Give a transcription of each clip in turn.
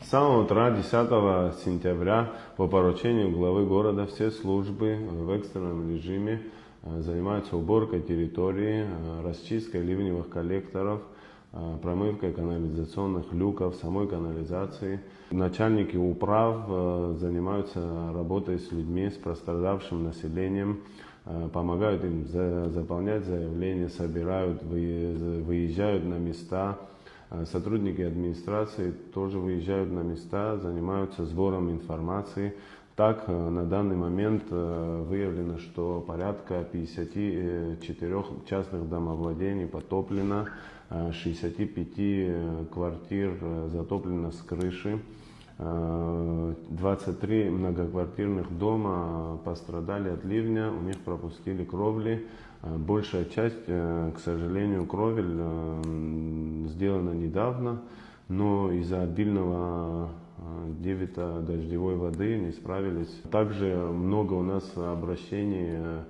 С самого утра 10 сентября по поручению главы города все службы в экстренном режиме занимаются уборкой территории, расчисткой ливневых коллекторов, промывкой канализационных люков, самой канализации. Начальники управ занимаются работой с людьми, с пострадавшим населением, помогают им заполнять заявления, собирают, выезжают на места. Сотрудники администрации тоже выезжают на места, занимаются сбором информации. Так, на данный момент выявлено, что порядка 54 частных домовладений потоплено, 65 квартир затоплено с крыши, 23 многоквартирных дома пострадали от ливня, у них пропустили кровли. Большая часть, к сожалению, кровель сделана недавно, но из-за обильного дебита дождевой воды не справились. Также много у нас обращений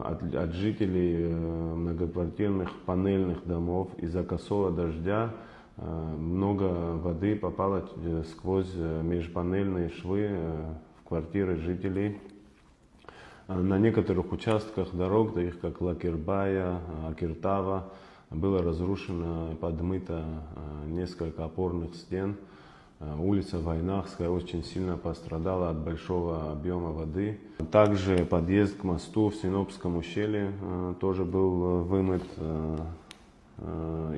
от жителей многоквартирных панельных домов. Из-за косого дождя много воды попало сквозь межпанельные швы в квартиры жителей. На некоторых участках дорог, таких как Лакирбая, Акиртава, было разрушено, подмыто несколько опорных стен. Улица Войнахская очень сильно пострадала от большого объема воды. Также подъезд к мосту в Синопском ущелье тоже был вымыт.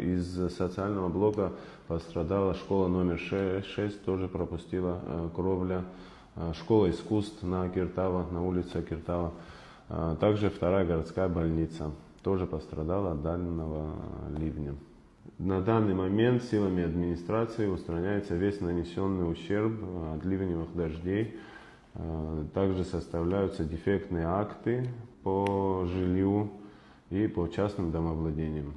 Из социального блока пострадала школа номер 6, тоже пропустила кровля. Школа искусств на Акиртава, на улице Акиртава. Также вторая городская больница тоже пострадала от данного ливня. На данный момент силами администрации устраняется весь нанесенный ущерб от ливневых дождей. Также составляются дефектные акты по жилью и по частным домовладениям.